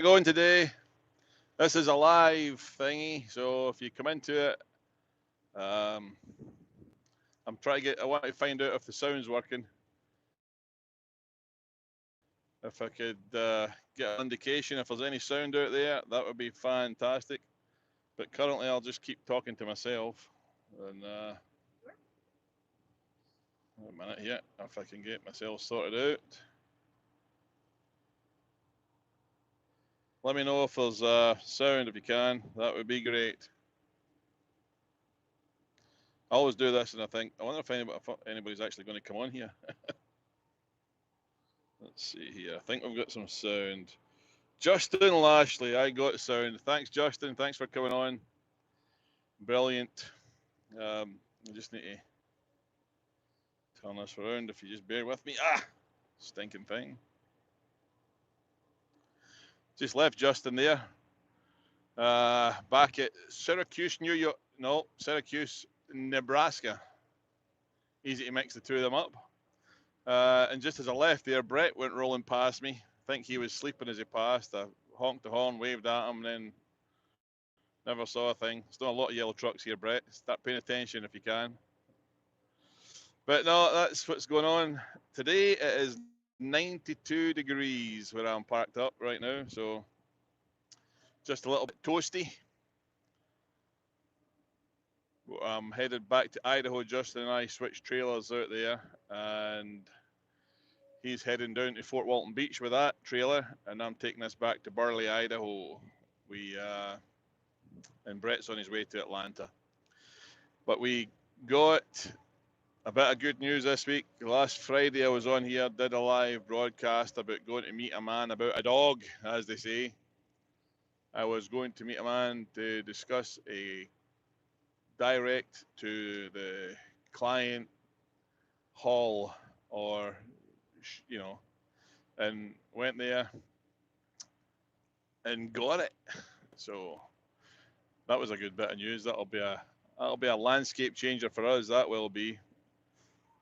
going today. This is a live thingy, so if you come into it, um, I'm trying to get. I want to find out if the sound's working. If I could get an indication if there's any sound out there, that would be fantastic. But currently, I'll just keep talking to myself. And a minute here, if I can get myself sorted out. Let me know if there's sound if you can. That would be great. I always do this, and I think I wonder if anybody's actually going to come on here. Let's see here. I think we've got some sound. Justin Lashley, I got sound. Thanks, Justin. Thanks for coming on. Brilliant. I just need to turn this around if you just bear with me. Stinking thing. Just left Justin there. Back at Syracuse, New York. No, Syracuse, Nebraska. Easy to mix the two of them up. And just as I left there, Brett went rolling past me. I think he was sleeping as he passed. I honked the horn, waved at him, and then never saw a thing. Still a lot of yellow trucks here, Brett. Start paying attention if you can. But no, that's what's going on. Today it is 92 degrees where I'm parked up right now, so just a little bit toasty. I'm headed back to Idaho. Justin and I switched trailers out there, and he's heading down to Fort Walton Beach with that trailer, and I'm taking this back to Burley, Idaho. And Brett's on his way to Atlanta. But we got a bit of good news this week. Last Friday I was on here, did a live broadcast about going to meet a man about a dog, as they say. I was going to meet a man to discuss a direct to the client hall, or, and went there and got it. So that was a good bit of news. That'll be a landscape changer for us. That will be.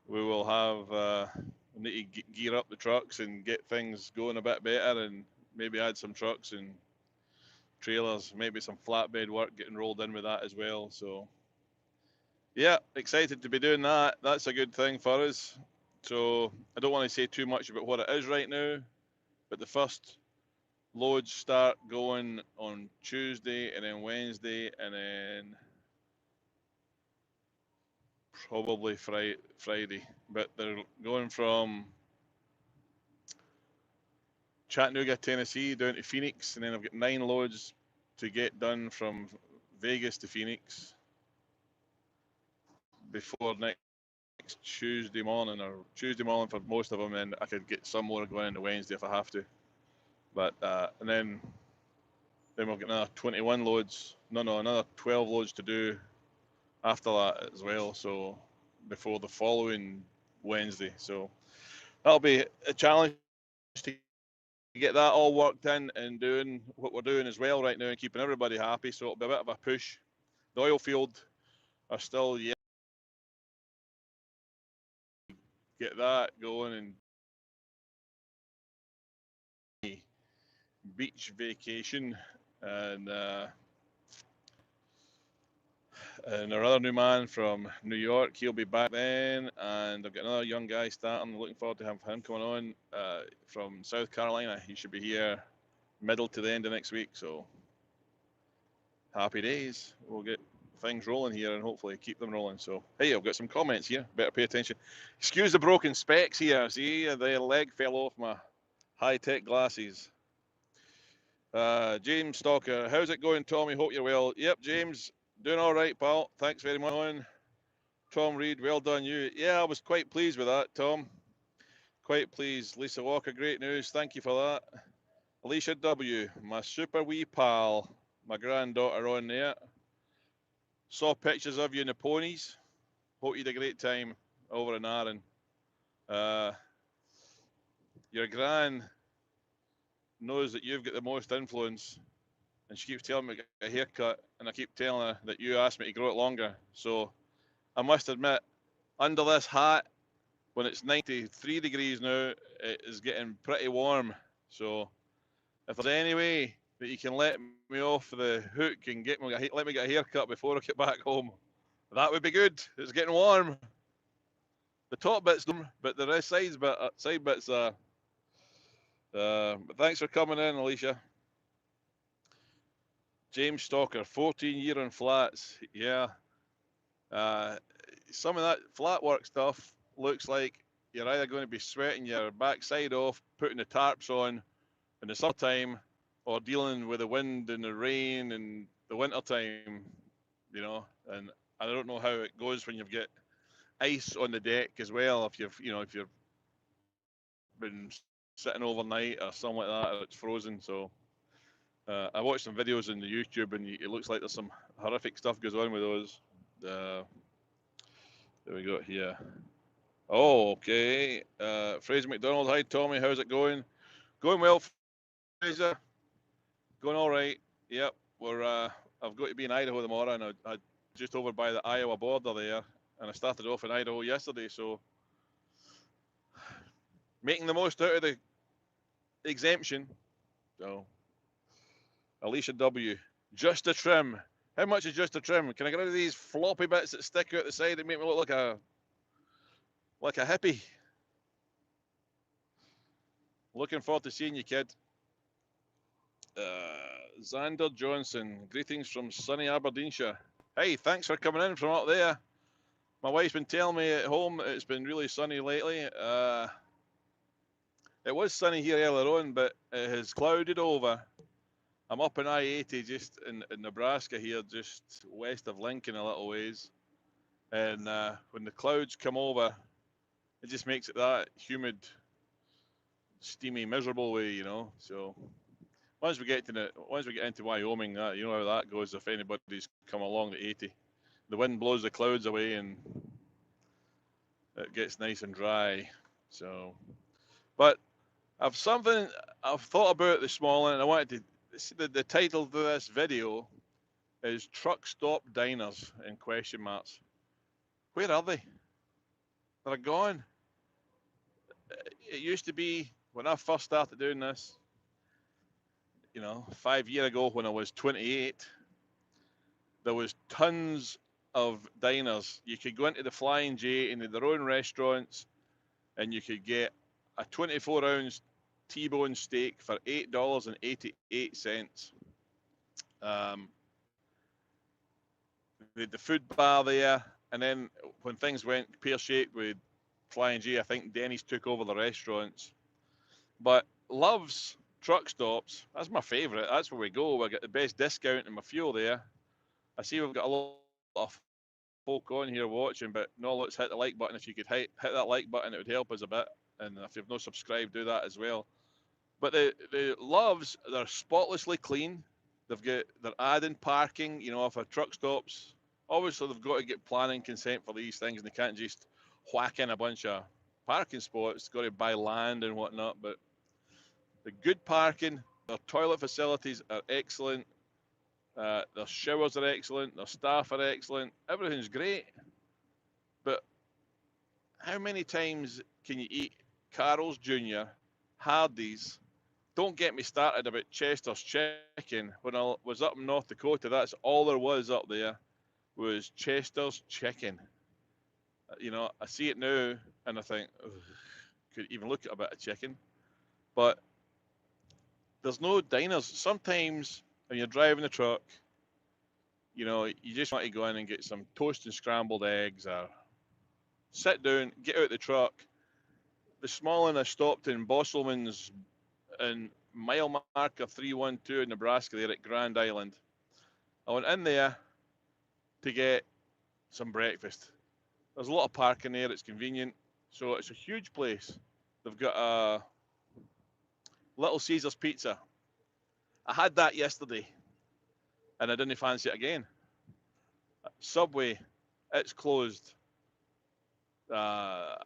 We will have we need to gear up the trucks and get things going a bit better, and maybe add some trucks and trailers, maybe some flatbed work getting rolled in with that as well. So yeah, excited to be doing that. That's a good thing for us. So I don't want to say too much about what it is right now, but the first loads start going on Tuesday and then Wednesday and then probably Friday. But they're going from Chattanooga, Tennessee down to Phoenix, and then I've got 9 loads to get done from Vegas to Phoenix before next Tuesday morning, or Tuesday morning for most of them, and I could get some more going into Wednesday if I have to. But and then we've got another 21 loads, another 12 loads to do after that as well. So before the following Wednesday, so that'll be a challenge to get that all worked in and doing what we're doing as well right now and keeping everybody happy. So it'll be a bit of a push. The oil field are still yet get that going, and beach vacation, and our other new man from New York, he'll be back then, and I've got another young guy starting. Looking forward to him coming on from South Carolina. He should be here middle to the end of next week. So happy days. We'll get things rolling here and hopefully keep them rolling. So hey, I've got some comments here. Better pay attention. Excuse the broken specs here. See, the leg fell off my high-tech glasses. James Stalker, how's it going, Tommy? Hope you're well. Yep, James, doing all right, pal. Thanks very much. Tom Reed, well done you. Yeah, I was quite pleased with that, Tom. Quite pleased. Lisa Walker, great news. Thank you for that. Alicia W, my super wee pal, my granddaughter on there. Saw pictures of you in the ponies. Hope you had a great time over in Arran. Your gran knows that you've got the most influence, and she keeps telling me to get a haircut, and I keep telling her that you asked me to grow it longer. So I must admit, under this hat, when it's 93 degrees now, it is getting pretty warm. So if there's any way that you can let me off the hook and let me get a haircut before I get back home, that would be good. It's getting warm. The top bit's warm, but the rest side bits are. But thanks for coming in, Alicia. James Stalker, 14-year on flats. Yeah. Some of that flat work stuff looks like you're either going to be sweating your backside off, putting the tarps on in the summertime, or dealing with the wind and the rain and the wintertime, you know. And I don't know how it goes when you've got ice on the deck as well. If you've been sitting overnight or something like that, or it's frozen. So I watched some videos on the YouTube, and it looks like there's some horrific stuff goes on with those. There we go here. Oh, okay. Fraser McDonald, hi Tommy, how's it going? Going well, Fraser. Going all right. Yep, I've got to be in Idaho tomorrow, and I just over by the Iowa border there, and I started off in Idaho yesterday, so making the most out of the exemption. So, Alicia W, just a trim. How much is just a trim? Can I get rid of these floppy bits that stick out the side and make me look like a hippie? Looking forward to seeing you, kid. Xander Johnson, greetings from sunny Aberdeenshire. Hey, thanks for coming in from up there. My wife's been telling me at home it's been really sunny lately. It was sunny here earlier on, but it has clouded over. I'm up in I-80 just in Nebraska here, just west of Lincoln a little ways. And when the clouds come over, it just makes it that humid, steamy, miserable way, you know. So once we get into Wyoming, you know how that goes. If anybody's come along the 80, the wind blows the clouds away and it gets nice and dry. So, but I've thought about this morning, and I wanted to. The title of this video is "Truck Stop Diners" in question marks. Where are they? They're gone. It used to be when I first started doing this, you know, 5 years ago when I was 28, there was tons of diners. You could go into the Flying J and their own restaurants, and you could get a 24-ounce T-bone steak for $8.88. The food bar there, and then when things went pear-shaped with Flying J, I think Denny's took over the restaurants. But Love's Truck Stops, that's my favourite. That's where we go. We get the best discount in my fuel there. I see we've got a lot of folk on here watching, but no, let's hit the like button. If you could hit that like button, it would help us a bit. And if you've not subscribed, do that as well. But the Loves, they're spotlessly clean. They're adding parking. You know, if a truck stops, obviously they've got to get planning consent for these things, and they can't just whack in a bunch of parking spots. Got to buy land and whatnot. But the good parking, their toilet facilities are excellent. Their showers are excellent. Their staff are excellent. Everything's great. But how many times can you eat Carl's Jr., Hardee's? Don't get me started about Chester's Chicken. When I was up in North Dakota, that's all there was up there, was Chester's Chicken. You know, I see it now and I think, could even look at a bit of chicken. But there's no diners. Sometimes when you're driving the truck, you know, you just want to go in and get some toast and scrambled eggs, or sit down, get out the truck. This morning I stopped in Bosselman's in mile marker 312 in Nebraska there at Grand Island. I went in there to get some breakfast. There's a lot of parking there, it's convenient. So it's a huge place. They've got a Little Caesars pizza. I had that yesterday and I didn't fancy it again. Subway, it's closed. The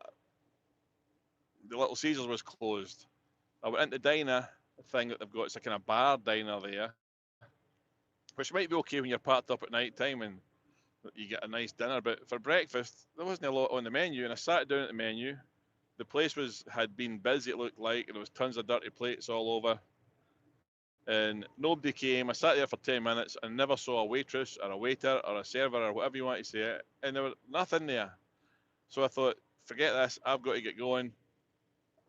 Little Caesars was closed. I went into diner, the thing that they've got, it's a kind of bar diner there, which might be okay when you're parked up at night time and you get a nice dinner. But for breakfast, there wasn't a lot on the menu, and I sat down at the menu. The place had been busy, it looked like, and there was tons of dirty plates all over. and nobody came. I sat there for 10 minutes and never saw a waitress or a waiter or a server or whatever you want to say it, and there was nothing there. So I thought, forget this, I've got to get going.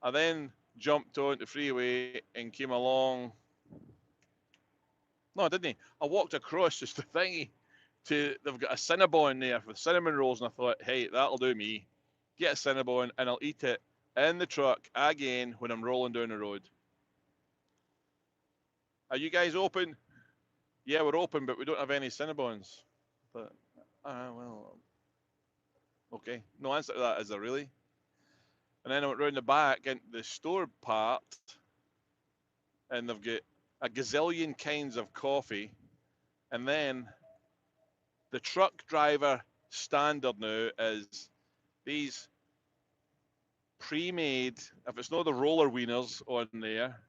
I then jumped on the freeway and came along. No, I didn't. I walked across just the thingy to, they've got a Cinnabon there with cinnamon rolls, and I thought, hey, that'll do me. Get a Cinnabon and I'll eat it in the truck again when I'm rolling down the road. Are you guys open? Yeah, we're open, but we don't have any Cinnabons. But, well, okay. No answer to that, is there really? And then I went round the back into the store part, and they've got a gazillion kinds of coffee. And then the truck driver standard now is these pre-made, if it's not the roller wieners on there,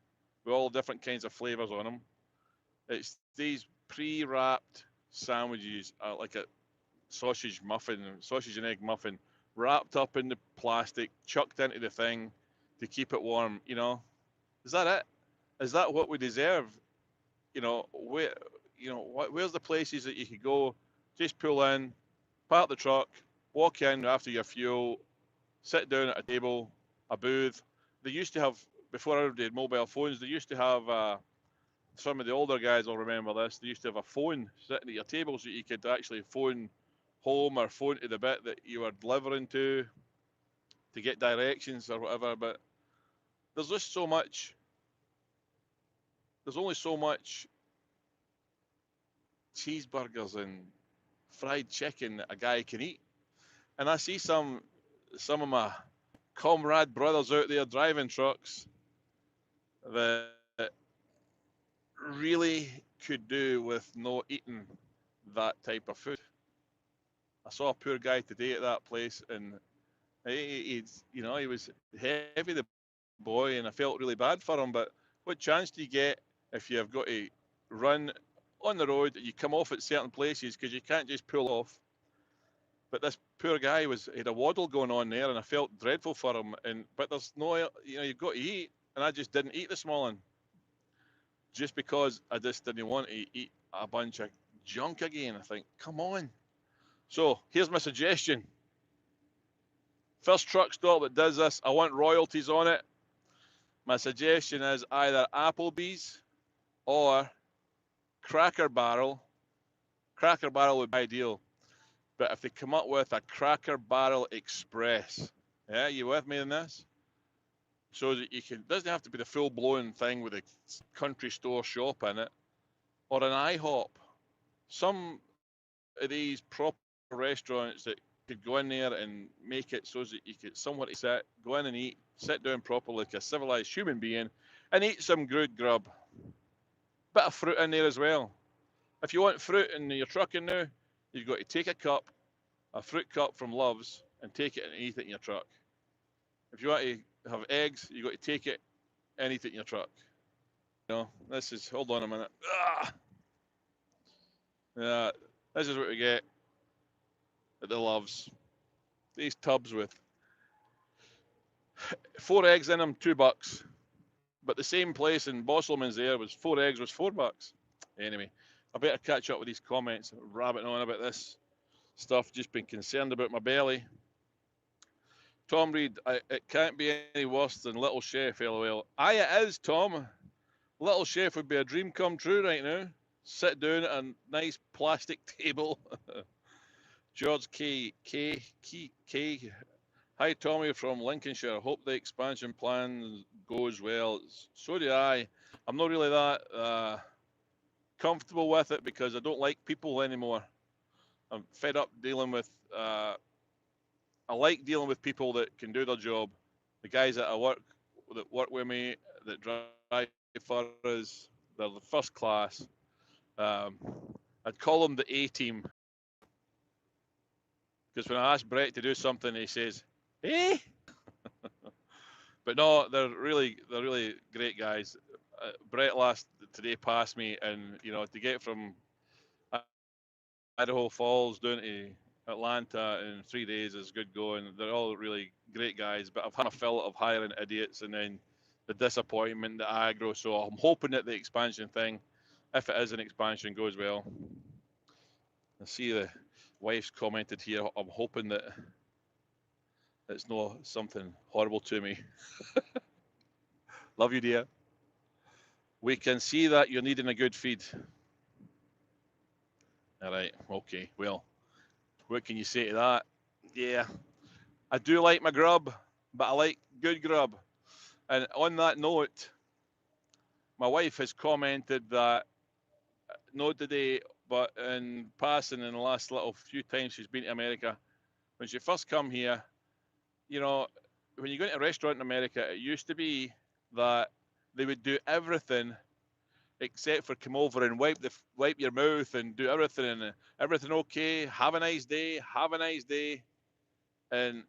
with all different kinds of flavours on them, it's these pre-wrapped sandwiches, like a sausage muffin, sausage and egg muffin, wrapped up in the plastic, chucked into the thing to keep it warm. Is that it? Is that what we deserve? Where, where's the places that you could go, just pull in, park the truck, walk in after your fuel, sit down at a table, a booth. They used to have, before everybody had mobile phones, they used to have, some of the older guys will remember this, they used to have a phone sitting at your table so you could actually phone home or phone to the bit that you were delivering to get directions or whatever. But there's just so much, there's only so much cheeseburgers and fried chicken that a guy can eat. And I see some of my comrade brothers out there driving trucks that really could do with not eating that type of food. I saw a poor guy today at that place, and he was heavy, the boy, and I felt really bad for him. But what chance do you get if you've got to run on the road? You come off at certain places because you can't just pull off. But this poor guy he had a waddle going on there, and I felt dreadful for him. But there's no, you've got to eat, and I just didn't eat this morning, just because I just didn't want to eat a bunch of junk again. I think, come on. So here's my suggestion. First truck stop that does this, I want royalties on it. My suggestion is either Applebee's or Cracker Barrel. Cracker Barrel would be ideal. But if they come up with a Cracker Barrel Express, yeah, you with me in this? So that doesn't have to be the full-blown thing with a country store shop in it, or an IHOP. Some of these proper restaurants that could go in there and make it so that you could somewhere to sit, go in and eat, sit down properly like a civilized human being, and eat some good grub. Bit of fruit in there as well. If you want fruit in your trucking now, you've got to take a fruit cup from Love's, and take it and eat it in your truck. If you want to have eggs, you've got to take it and eat it in your truck. Hold on a minute. Yeah, this is what we get at the Love's. These tubs with 4 eggs in them, $2. But the same place in Bosselman's there was 4 eggs was $4. Anyway, I better catch up with these comments, rabbiting on about this stuff, just been concerned about my belly. Tom Reed, it can't be any worse than Little Chef, LOL. Aye, it is, Tom. Little Chef would be a dream come true right now. Sit down at a nice plastic table. George K. Hi, Tommy from Lincolnshire. Hope the expansion plan goes well. So do I. I'm not really that comfortable with it because I don't like people anymore. I'm fed up dealing with. I like dealing with people that can do their job. The guys that work with me, that drive for us, they're the first class. I'd call them the A team, because when I ask Brett to do something, he says, "Eh." But no, they're really great guys. Brett today passed me, and to get from Idaho Falls down to Atlanta in 3 days is good going. They're all really great guys, but I've had a fill of hiring idiots and then the disappointment, the aggro. So I'm hoping that the expansion thing, if it is an expansion, goes well. I see the wife's commented here. I'm hoping that it's not something horrible to me. Love you, dear. We can see that you're needing a good feed. All right. Okay. Well, what can you say to that? Yeah, I do like my grub, but I like good grub. And on that note, my wife has commented that not today, but in passing in the last little few times she's been to America, when she first come here, you know, when you go into a restaurant in America, it used to be that they would do everything except for come over and wipe your mouth and do everything and everything okay. Have a nice day. Have a nice day. And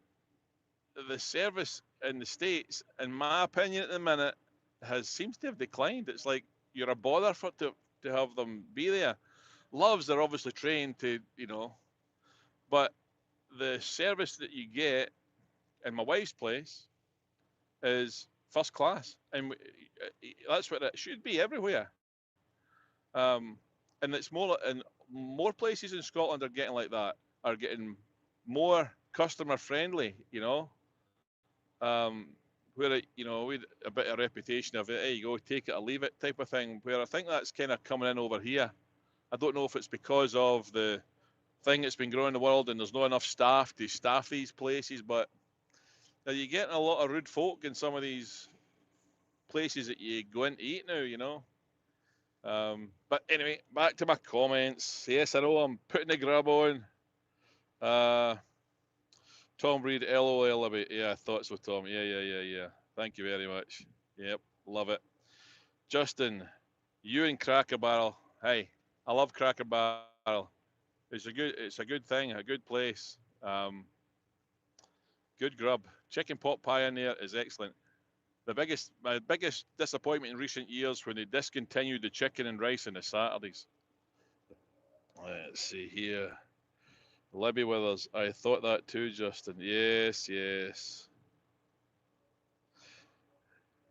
the service in the States, in my opinion, at the minute, seems to have declined. It's like you're a bother to have them be there. Loves are obviously trained to, but the service that you get in my wife's place is first class, and that's what it should be everywhere. And it's more places in Scotland are getting like that, are getting more customer friendly, where we a bit of reputation of it, hey, you go, take it or leave it type of thing. Where I think that's kind of coming in over here. I don't know if it's because of the thing that's been growing in the world and there's not enough staff to staff these places, but you're getting a lot of rude folk in some of these places that you go in to eat now. But anyway, back to my comments. Yes, I know I'm putting the grub on. Tom Reed, LOL a bit. Yeah, I thought so, Tom. Yeah. Thank you very much. Yep, love it. Justin, you and Cracker Barrel. Hey, I love Cracker Barrel. It's a good thing, a good place. Good grub. Chicken pot pie in there is excellent. My biggest disappointment in recent years when they discontinued the chicken and rice on the Saturdays. Let's see here. Libby Withers, I thought that too, Justin. Yes.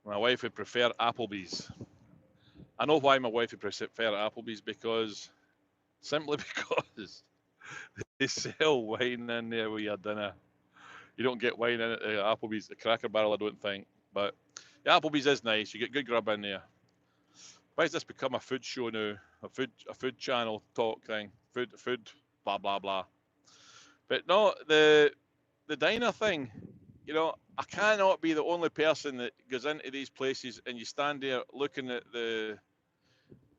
My wife would prefer Applebee's. I know why my wife would prefer Applebee's, simply because they sell wine in there with your dinner. You don't get wine in at Applebee's, the Cracker Barrel, I don't think. But the Applebee's is nice. You get good grub in there. Why has this become a food show now? A food channel talk thing. Food, blah blah blah. But no, the diner thing. I cannot be the only person that goes into these places and you stand there looking at the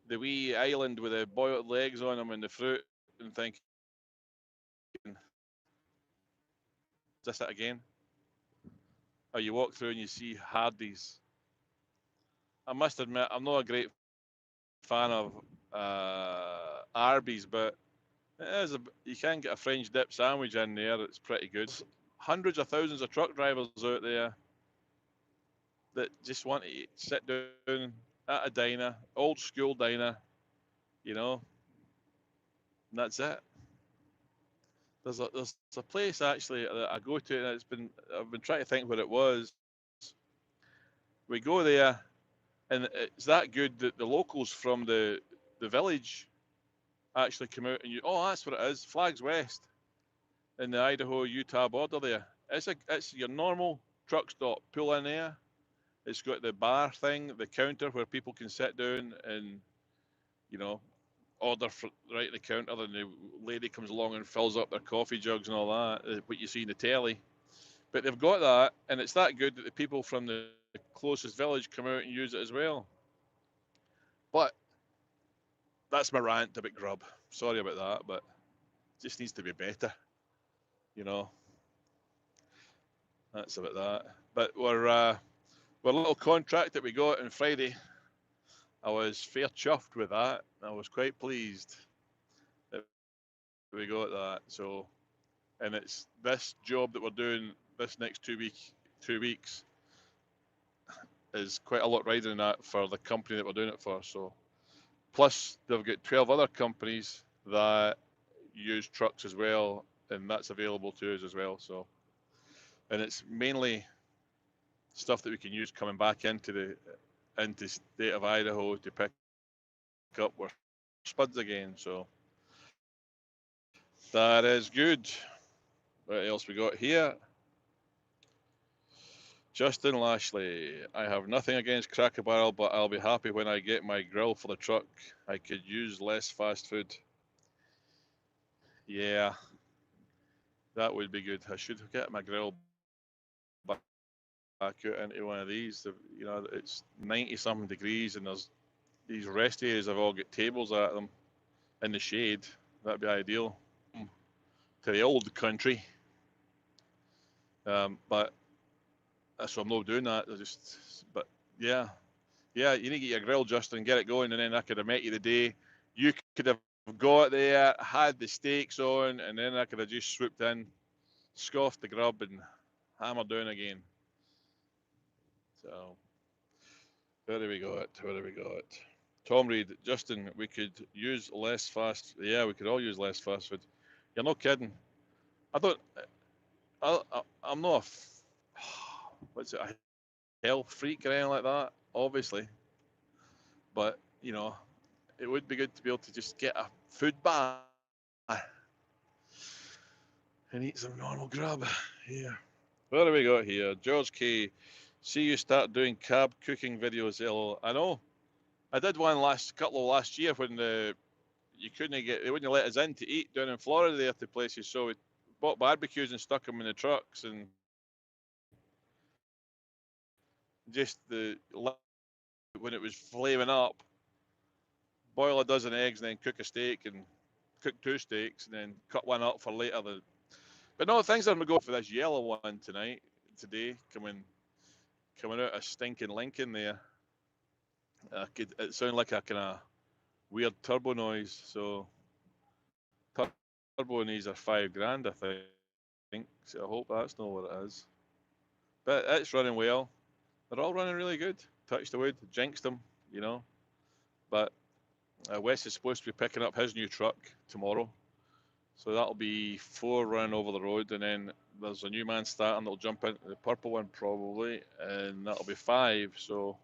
wee island with the boiled legs on them and the fruit and thinking, is this it again? Or you walk through and you see Hardee's. I must admit, I'm not a great fan of Arby's, but you can get a French dip sandwich in there. It's pretty good. Hundreds of thousands of truck drivers out there that just want to sit down at a diner, old school diner, and that's it. There's a place actually that I go to, and I've been trying to think what it was. We go there, and it's that good that the locals from the village actually come out and that's what it is, Flags West, in the Idaho-Utah border there. It's your normal truck stop. Pull in there. It's got the bar thing, the counter where people can sit down and, order right at the counter, and the lady comes along and fills up their coffee jugs and all that, what you see in the telly. But they've got that, and it's that good that the people from the closest village come out and use it as well. But that's my rant about grub. Sorry about that, but it just needs to be better. That's about that. But we're little contract that we got on Friday, I was fair chuffed with that. I was quite pleased that we got that. So, and it's this job that we're doing this next 2 weeks is quite a lot riding in that for the company that we're doing it for. So, plus they've got 12 other companies that use trucks as well, and that's available to us as well. So, and it's mainly stuff that we can use coming back into state of Idaho to pick up our spuds again. So that is good. What else we got here? Justin Lashley. I have nothing against Cracker Barrel, but I'll be happy when I get my grill for the truck. I could use less fast food. Yeah, that would be good. I should get my grill back out into one of these. You know, it's 90 something degrees, and there's these rest areas have all got tables at them in the shade. That'd be ideal to the old country. But so I'm not doing that. But yeah, you need to get your grill, Justin, get it going, and then I could have met you the day. You could have got there, had the steaks on, and then I could have just swooped in, scoffed the grub, and hammered down again. So, where do we got? Tom Reed, Justin, we could use less fast. Yeah, we could all use less fast food. You're not kidding. I'm not what's it, a health freak or anything like that, obviously. But, you know, it would be good to be able to just get a food bar and eat some normal grub. Yeah. What do we got here? George K. See you start doing cab cooking videos. LOL. I know. I did one last year when they wouldn't let us in to eat down in Florida there to places. So we bought barbecues and stuck them in the trucks, and just when it was flaming up, boil a dozen eggs and then cook a steak and cook 2 steaks and then cut one up for later. But no, things are going to go for this yellow one today, coming out of stinking Lincoln there. It sounded like a kind of weird turbo noise. So turbo noise are $5,000, I think. So I hope that's not what it is. But it's running well. They're all running really good. Touched the wood, jinxed them, you know. But Wes is supposed to be picking up his new truck tomorrow. So that'll be 4 running over the road, and then there's a new man starting that'll jump into the purple one probably, and that'll be 5. So,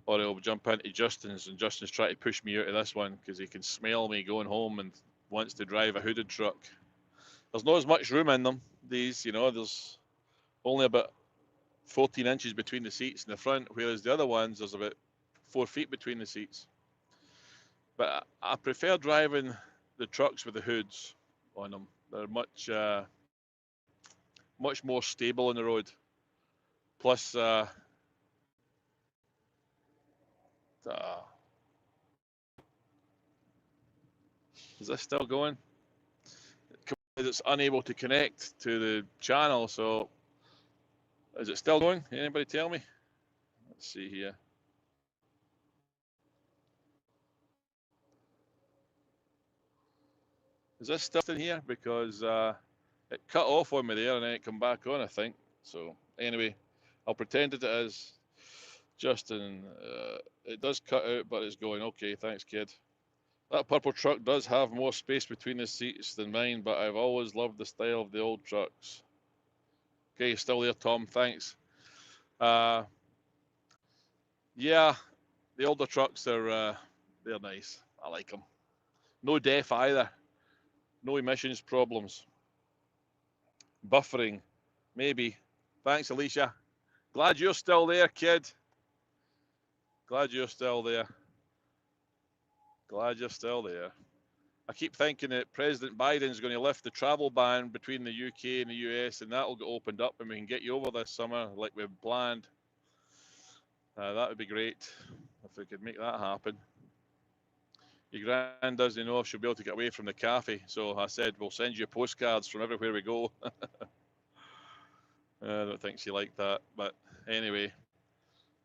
or he'll jump into Justin's, and Justin's trying to push me out of this one because he can smell me going home and wants to drive a hooded truck. There's not as much room in them. These, you know, there's only about 14 inches between the seats in the front, whereas the other ones there's about 4 feet between the seats. But I prefer driving the trucks with the hoods on them. They're much more stable on the road. Plus, is this still going? It's unable to connect to the channel, so is it still going? Anybody tell me? Let's see here. Is this still in here? Because it cut off on me there and then it come back on, I think. So anyway, I'll pretend it is. Justin, it does cut out, but it's going. Okay, thanks, kid. That purple truck does have more space between the seats than mine, but I've always loved the style of the old trucks. Okay, still there, Tom. Thanks. Yeah, the older trucks they're nice. I like them. No def either. No emissions problems. Buffering, maybe. Thanks, Alicia. Glad you're still there, kid. Glad you're still there. I keep thinking that President Biden's going to lift the travel ban between the UK and the US, and that'll get opened up, and we can get you over this summer like we've planned. That would be great if we could make that happen. Your grand doesn't know if she'll be able to get away from the cafe, so I said we'll send you postcards from everywhere we go. I don't think she liked that, but anyway,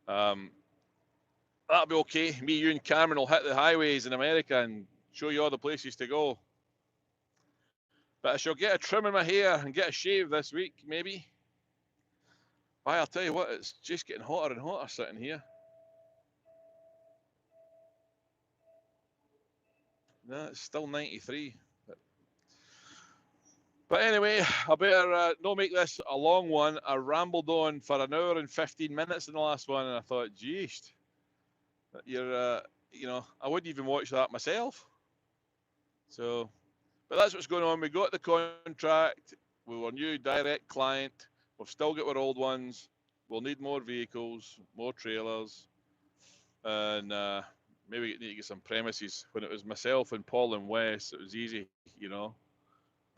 that'll be okay. Me, you, and Cameron will hit the highways in America and show you all the places to go. But I shall get a trim in my hair and get a shave this week, maybe. Why, I'll tell you what, it's just getting hotter and hotter sitting here. No, it's still 93. But anyway, I better not make this a long one. I rambled on for an hour and 15 minutes in the last one, and I thought, geez, you know, I wouldn't even watch that myself. So, but that's what's going on. We got the contract. We were new direct client. We've still got our old ones. We'll need more vehicles, more trailers, and maybe need to get some premises. When it was myself and Paul and Wes, it was easy, you know.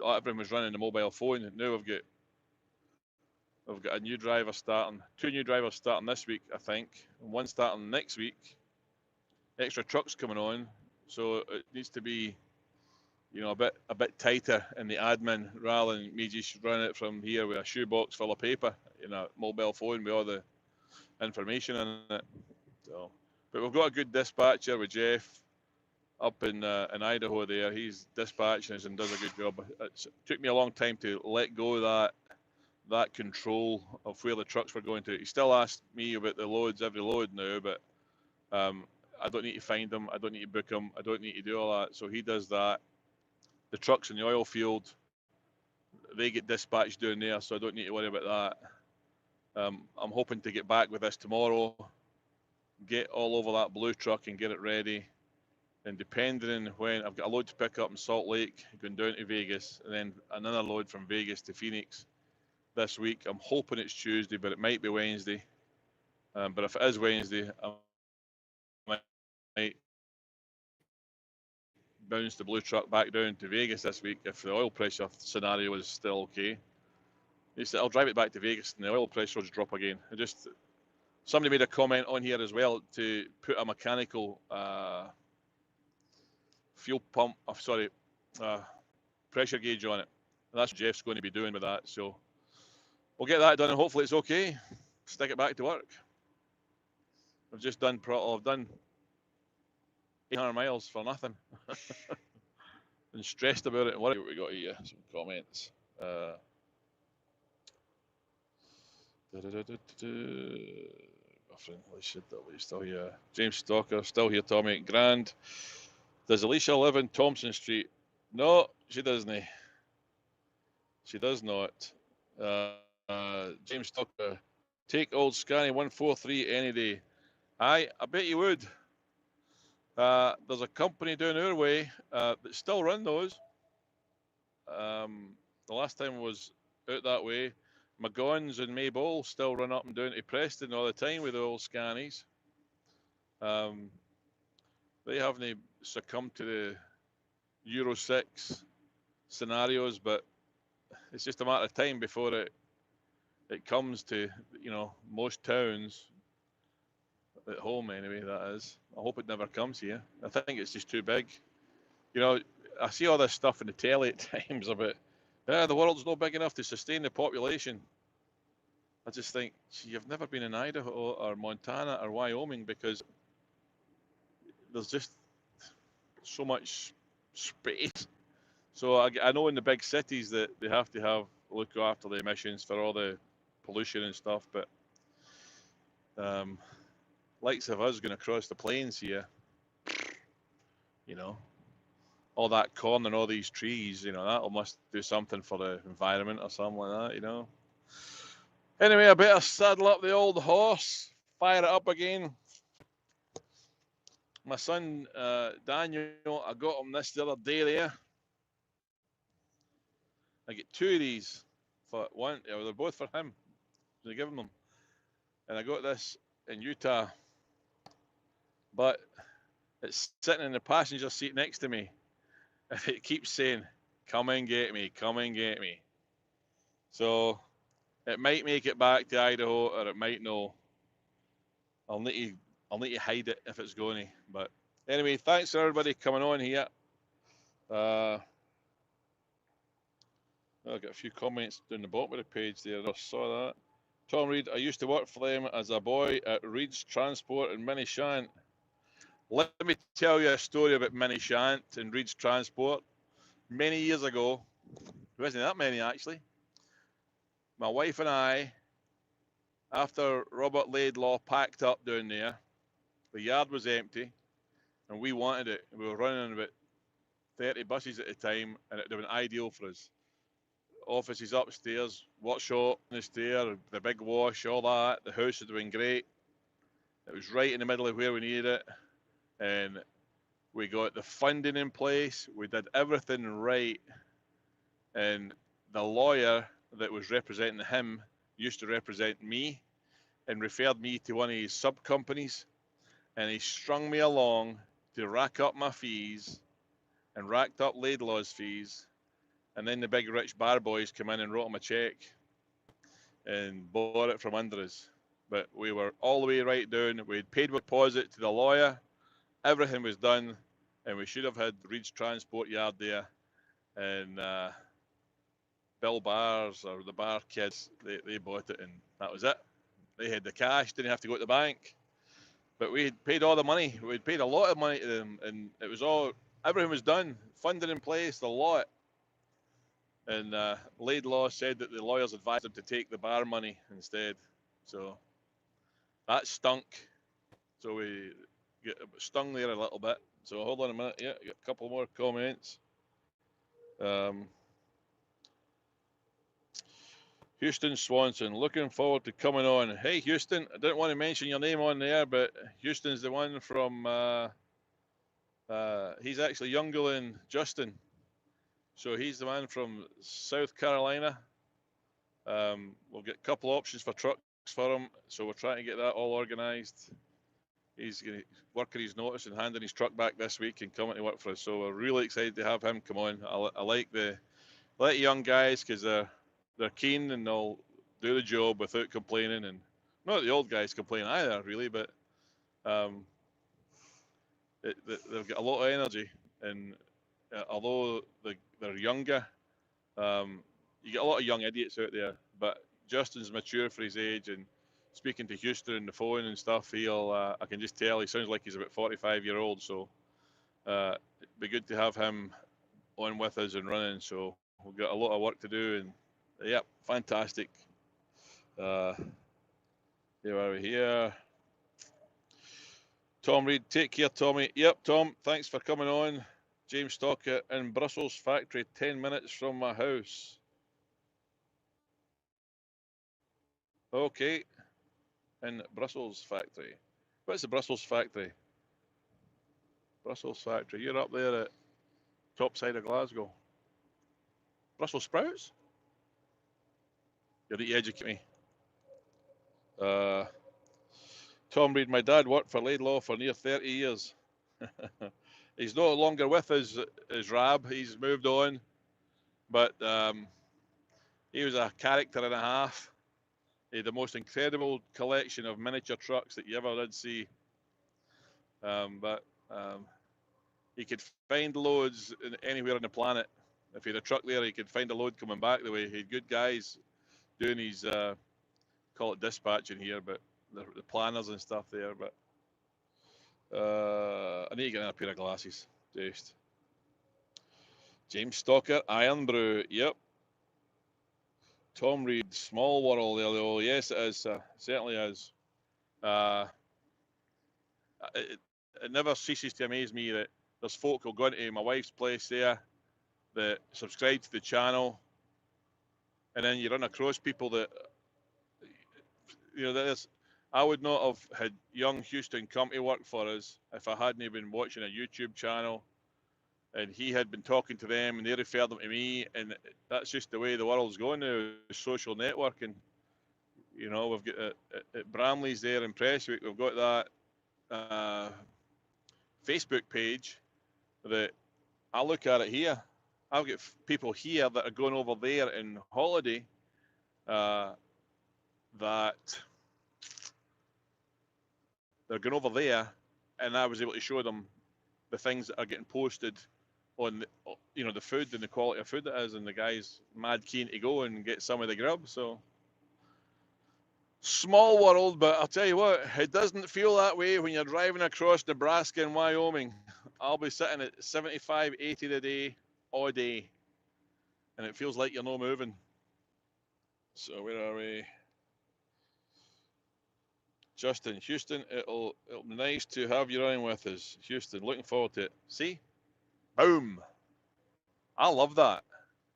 Everyone was running the mobile phone. Now we've got a new driver starting, 2 new drivers starting this week, I think, and 1 starting next week. Extra trucks coming on, so it needs to be, you know, a bit tighter in the admin rather than me just running it from here with a shoebox full of paper, you know, mobile phone with all the information in it. So, but we've got a good dispatcher with Jeff up in Idaho there. He's dispatching us and does a good job. It took me a long time to let go of that control of where the trucks were going to. He still asks me about the loads, every load now, but I don't need to find them. I don't need to book them. I don't need to do all that. So he does that. The trucks in the oil field, they get dispatched down there, so I don't need to worry about that. I'm hoping to get back with this tomorrow, get all over that blue truck and get it ready. And depending on when, I've got a load to pick up in Salt Lake, going down to Vegas, and then another load from Vegas to Phoenix this week. I'm hoping it's Tuesday, but it might be Wednesday. But if it is Wednesday, I might bounce the blue truck back down to Vegas this week if the oil pressure scenario is still okay. I'll drive it back to Vegas and the oil pressure will drop again. Somebody made a comment on here as well to put a mechanical fuel pump, pressure gauge on it. And that's what Jeff's going to be doing with that. So we'll get that done and hopefully it's okay. Stick it back to work. I've just done 800 miles for nothing. And stressed about it and worried. What we got here? Some comments. Still here. James Stalker, still here, Tommy. Grand. Does Alicia live in Thompson Street? No, she doesn't. She does not. James Stalker, take old Scania 143 any day. I bet you would. There's a company down our way that still run those. The last time I was out that way, McGonn's and Mayball still run up and down to Preston all the time with the old Scanies. They haven't succumbed to the Euro 6 scenarios, but it's just a matter of time before it comes to, you know, most towns at home anyway, that is. I hope it never comes here. I think it's just too big. You know, I see all this stuff in the telly at times about, the world's not big enough to sustain the population. I just think, gee, you've never been in Idaho or Montana or Wyoming because there's just so much space. So I know in the big cities that they have to look after the emissions for all the pollution and stuff, but likes of us going across the plains here, you know, all that corn and all these trees, you know, that must do something for the environment or something like that, you know. Anyway, I better saddle up the old horse, fire it up again. My son Daniel, I got him this the other day there. I get 2 of these for one. They're both for him. They're giving them, and I got this in Utah, but it's sitting in the passenger seat next to me, and it keeps saying, "Come and get me, come and get me." So it might make it back to Idaho, or it might not. I'll need to hide it if it's going to. But anyway, thanks for everybody coming on here. I've got a few comments down the bottom of the page there. I saw that. Tom Reed, I used to work for them as a boy at Reed's Transport in Minishant. Let me tell you a story about Minishant and Reed's Transport. Many years ago, there wasn't that many actually, my wife and I, after Robert Laidlaw packed up down there, the yard was empty, and we wanted it. We were running about 30 buses at the time, and it would have been ideal for us. office is upstairs, workshop on the stair, the big wash, all that. The house was doing great. It was right in the middle of where we needed it, and we got the funding in place. We did everything right, and the lawyer that was representing him used to represent me and referred me to one of his sub companies, and he strung me along to rack up my fees and racked up Laidlaw's fees. And then the big rich bar boys came in and wrote him a check and bought it from under us. But we were all the way right down. We had paid a deposit to the lawyer. Everything was done, and we should have had Reed's Transport Yard there. And Bill Bars, or the bar kids, they bought it, and that was it. They had the cash, didn't have to go to the bank. But we had paid all the money. We had paid a lot of money to them, and it was all, everything was done, funding in place, the lot. And Laidlaw said that the lawyers advised him to take the bar money instead. So that stunk. So we get stung there a little bit. So hold on a minute. Yeah, got a couple more comments. Houston Swanson, looking forward to coming on. Hey, Houston, I didn't want to mention your name on there, but Houston's the one from, he's actually younger than Justin. So he's the man from South Carolina. We'll get a couple options for trucks for him. So we're trying to get that all organised. He's working his notice and handing his truck back this week and coming to work for us. So we're really excited to have him come on. I like the young guys because they're keen and they'll do the job without complaining. And not the old guys complain either, really, but they've got a lot of energy. And although they're younger, you get a lot of young idiots out there. But Justin's mature for his age, and speaking to Houston on the phone and stuff, I can just tell he sounds like he's about 45-year-old. So it'd be good to have him on with us and running. So we've got a lot of work to do, and yep, fantastic. Here are we here. Tom Reed, take care, Tommy. Yep, Tom, thanks for coming on. James Stockett in Brussels factory, 10 minutes from my house. Okay, in Brussels factory. What's the Brussels factory? Brussels factory, you're up there at top side of Glasgow. Brussels sprouts? You need to educate me. Tom Reed, my dad worked for Laidlaw for near 30 years. He's no longer with us as Rab. He's moved on. But he was a character and a half. He had the most incredible collection of miniature trucks that you ever did see. He could find loads anywhere on the planet. If he had a truck there, he could find a load coming back the way. He had good guys doing his, call it dispatching here, but the planners and stuff there. But I need to get a pair of glasses. Just. James Stocker, Iron Brew, yep. Tom Reed, small world there though. Yes, it is. Certainly is. It never ceases to amaze me that there's folk who'll go into my wife's place there that subscribe to the channel, and then you run across people that, I would not have had young Houston come to work for us if I hadn't been watching a YouTube channel and he had been talking to them and they referred them to me, and that's just the way the world's going now, social networking. We've got at Bramley's there in Prestwick, we've got that Facebook page that I look at it here. I've got people here that are going over there in holiday that they're going over there, and I was able to show them the things that are getting posted on the food and the quality of food that is, and the guy's mad keen to go and get some of the grub. So small world, but I'll tell you what, it doesn't feel that way when you're driving across Nebraska and Wyoming. I'll be sitting at 75, 80 a day, all day, and it feels like you're not moving. So where are we? Justin, Houston, it'll be nice to have you running with us. Houston, looking forward to it. See? Boom. I love that.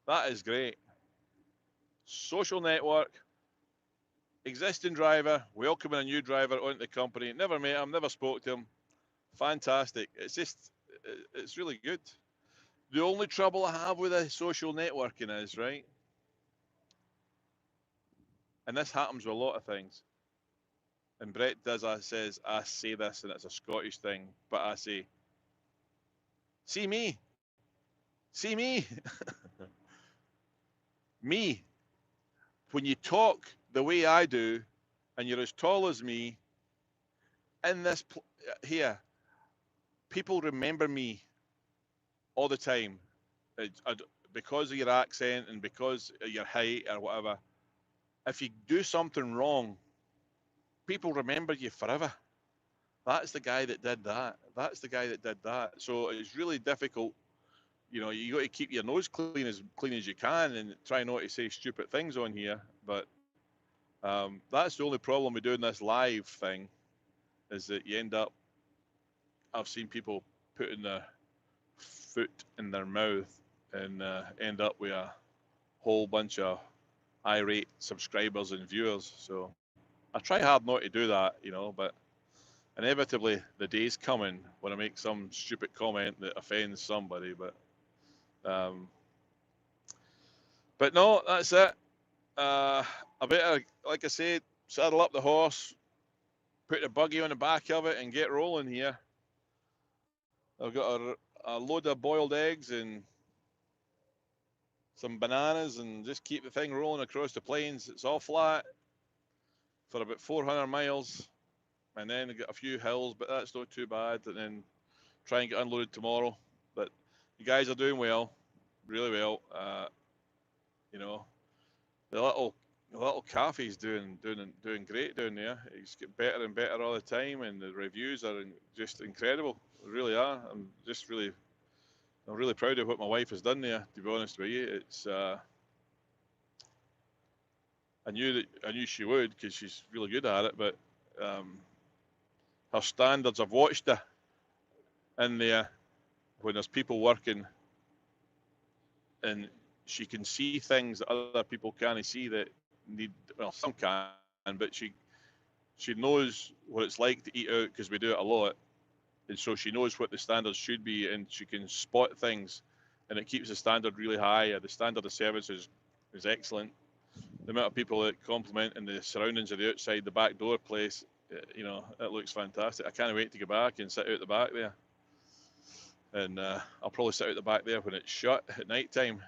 That is great. social network, existing driver, welcoming a new driver onto the company. Never met him, never spoke to him. Fantastic. It's just, it's really good. The only trouble I have with the social networking is, right, and this happens with a lot of things, and Brett does, I say this, and it's a Scottish thing, but I say, see me, see me. Me, when you talk the way I do, and you're as tall as me, in this here, people remember me all the time, because of your accent and because of your height or whatever. If you do something wrong, people remember you forever. That's the guy that did that. That's the guy that did that. So it's really difficult. You know, you got to keep your nose clean as you can and try not to say stupid things on here. But that's the only problem with doing this live thing, is that you end up. I've seen people putting their foot in their mouth and end up with a whole bunch of irate subscribers and viewers. So I try hard not to do that, you know, but inevitably the day's coming when I make some stupid comment that offends somebody. But no, that's it. I better, like I said, saddle up the horse, put the buggy on the back of it, and get rolling here. I've got a load of boiled eggs and some bananas, and just keep the thing rolling across the plains. It's all flat for about 400 miles, and then get a few hills, but that's not too bad. And then try and get unloaded tomorrow. But you guys are doing well, really well. You know, the little cafe's doing great down there. It's getting better and better all the time, and the reviews are just incredible. They really are. I'm really proud of what my wife has done there. To be honest with you, it's I knew she would, because she's really good at it. But her standards, I've watched her in there when there's people working, and she can see things that other people can't see, that need, well, some can, but she knows what it's like to eat out, because we do it a lot, and so she knows what the standards should be, and she can spot things, and it keeps the standard really high. The standard of service is excellent. The amount of people that compliment and the surroundings of the outside, the back door place, you know, it looks fantastic. I can't wait to get back and sit out the back there. And I'll probably sit out the back there when it's shut at night time.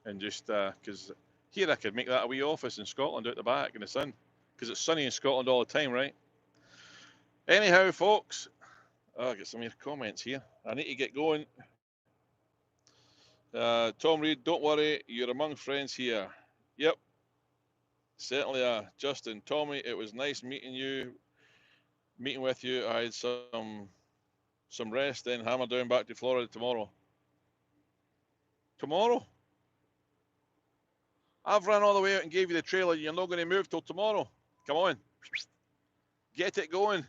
And just, because here I could make that a wee office in Scotland out the back in the sun, because it's sunny in Scotland all the time, right? Anyhow, folks, I'll get some of your comments here. I need to get going. Tom Reed, don't worry, you're among friends here. Yep, certainly are. Justin, Tommy, it was nice meeting with you. I had some rest, then hammer down back to Florida tomorrow. Tomorrow? I've run all the way out and gave you the trailer. You're not going to move till tomorrow. Come on. Get it going.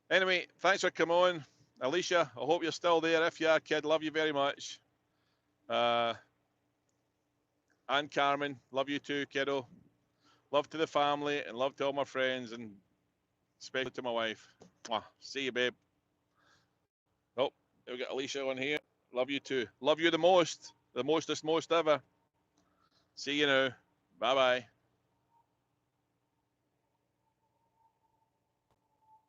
Anyway, thanks for coming on. Alicia, I hope you're still there. If you are, kid, love you very much. And Carmen, love you too, kiddo. Love to the family and love to all my friends, and especially to my wife. Mwah. See you, babe. Oh, we got Alicia on here. Love you too. Love you the most. The mostest most ever. See you now. Bye-bye.